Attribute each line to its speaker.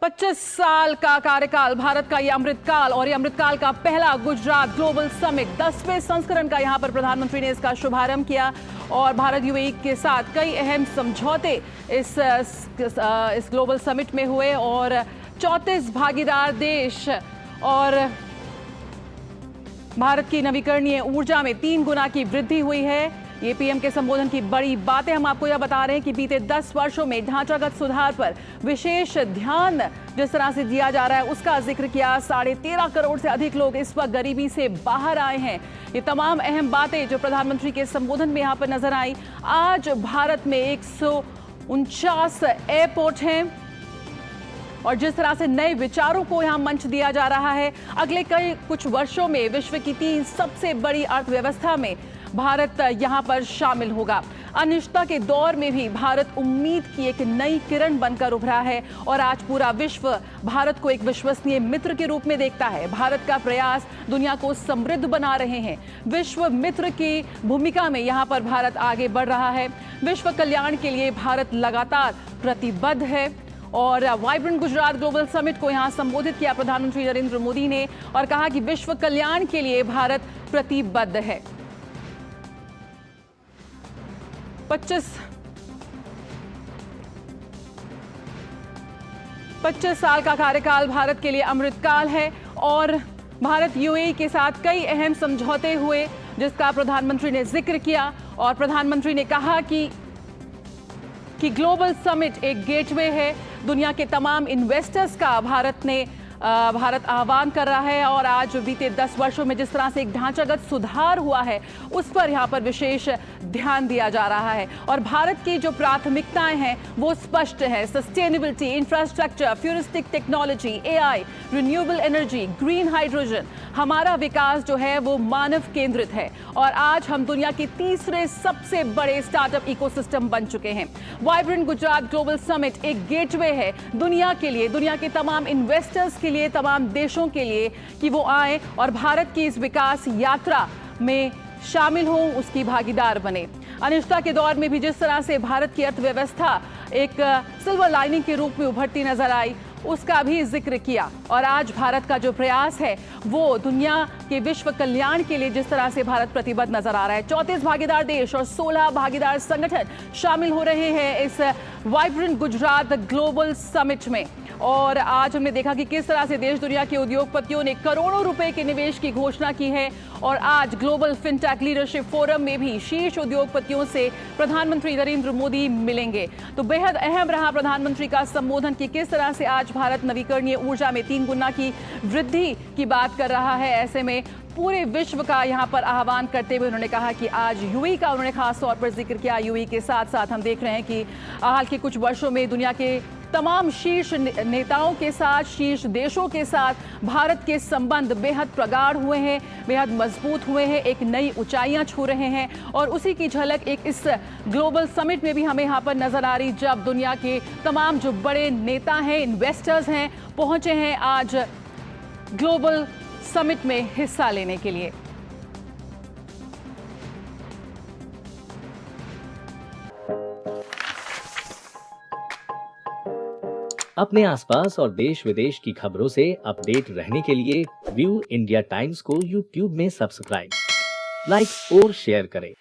Speaker 1: 25 साल का कार्यकाल भारत का ये अमृतकाल और ये अमृतकाल का पहला गुजरात ग्लोबल समिट 10वें संस्करण का यहां पर प्रधानमंत्री ने इसका शुभारंभ किया और भारत यूएई के साथ कई अहम समझौते इस ग्लोबल समिट में हुए और 34 भागीदार देश और भारत की नवीकरणीय ऊर्जा में 3 गुना की वृद्धि हुई है। ये पीएम के संबोधन की बड़ी बातें हम आपको यह बता रहे हैं कि बीते 10 वर्षों में ढांचागत सुधार पर विशेष ध्यान जिस तरह से दिया जा रहा है उसका जिक्र किया। 13.5 करोड़ से अधिक लोग इस वक्त गरीबी से बाहर आए हैं। ये तमाम अहम बातें जो प्रधानमंत्री के संबोधन में यहाँ पर नजर आई। आज भारत में 149 एयरपोर्ट हैं और जिस तरह से नए विचारों को यहां मंच दिया जा रहा है, अगले कुछ वर्षों में विश्व की 3 सबसे बड़ी अर्थव्यवस्था में भारत यहां पर शामिल होगा। अनिश्चितता के दौर में भी भारत उम्मीद की एक नई किरण बनकर उभरा है और आज पूरा विश्व भारत को एक विश्वसनीय मित्र के रूप में देखता है। भारत का प्रयास दुनिया को समृद्ध बना रहे हैं। विश्व मित्र की भूमिका में यहां पर भारत आगे बढ़ रहा है। विश्व कल्याण के लिए भारत लगातार प्रतिबद्ध है और वाइब्रेंट गुजरात ग्लोबल समिट को यहां संबोधित किया प्रधानमंत्री नरेंद्र मोदी ने और कहा कि विश्व कल्याण के लिए भारत प्रतिबद्ध है। 25 साल का कार्यकाल भारत के लिए अमृतकाल है और भारत यूएई के साथ कई अहम समझौते हुए जिसका प्रधानमंत्री ने जिक्र किया और प्रधानमंत्री ने कहा कि ग्लोबल समिट एक गेटवे है। दुनिया के तमाम इन्वेस्टर्स का भारत आह्वान कर रहा है और आज बीते 10 वर्षों में जिस तरह से एक ढांचागत सुधार हुआ है उस पर यहाँ पर विशेष ध्यान दिया जा रहा है और भारत की जो प्राथमिकताएं हैं वो स्पष्ट है। Sustainability, infrastructure, futuristic technology, AI, renewable energy, green hydrogen. हमारा विकास जो है वो मानव केंद्रित है और आज हम दुनिया के तीसरे सबसे बड़े स्टार्टअप इकोसिस्टम बन चुके हैं। वाइब्रेंट गुजरात ग्लोबल समिट एक गेटवे है दुनिया के लिए, दुनिया के तमाम इन्वेस्टर्स के लिए, तमाम देशों के लिए कि वो आए और भारत की इस विकास यात्रा में शामिल हों, उसकी भागीदार बने। अनिश्चितता के दौर में भी जिस तरह से भारत की अर्थव्यवस्था एक सिल्वर लाइनिंग के रूप में उभरती नजर आई उसका भी जिक्र किया और आज भारत का जो प्रयास है वो दुनिया के विश्व कल्याण के लिए जिस तरह से भारत प्रतिबद्ध नजर आ रहा है। 34 भागीदार देश और 16 भागीदार संगठन शामिल हो रहे हैं इस वाइब्रेंट गुजरात ग्लोबल समिट में और आज हमने देखा कि किस तरह से देश दुनिया के उद्योगपतियों ने करोड़ों रुपए के निवेश की घोषणा की है और आज ग्लोबल फिनटेक लीडरशिप फोरम में भी शीर्ष उद्योगपतियों से प्रधानमंत्री नरेंद्र मोदी मिलेंगे। तो बेहद अहम रहा प्रधानमंत्री का संबोधन कि किस तरह से आज भारत नवीकरणीय ऊर्जा में 3 गुना की वृद्धि की बात कर रहा है। ऐसे में पूरे विश्व का यहाँ पर आह्वान करते हुए उन्होंने कहा कि आज यूएई का उन्होंने खास तौर पर जिक्र किया। यूएई के साथ साथ हम देख रहे हैं कि हाल के कुछ वर्षों में दुनिया के तमाम शीर्ष नेताओं के साथ, शीर्ष देशों के साथ भारत के संबंध बेहद प्रगाढ़ हुए हैं, बेहद मजबूत हुए हैं, एक नई ऊंचाइयां छू रहे हैं और उसी की झलक एक इस ग्लोबल समिट में भी हमें यहाँ पर नजर आ रही जब दुनिया के तमाम जो बड़े नेता हैं, इन्वेस्टर्स हैं, पहुंचे हैं आज ग्लोबल समिट में हिस्सा लेने के लिए।
Speaker 2: अपने आसपास और देश विदेश की खबरों से अपडेट रहने के लिए व्यू इंडिया टाइम्स को यूट्यूब में सब्सक्राइब, लाइक और शेयर करें।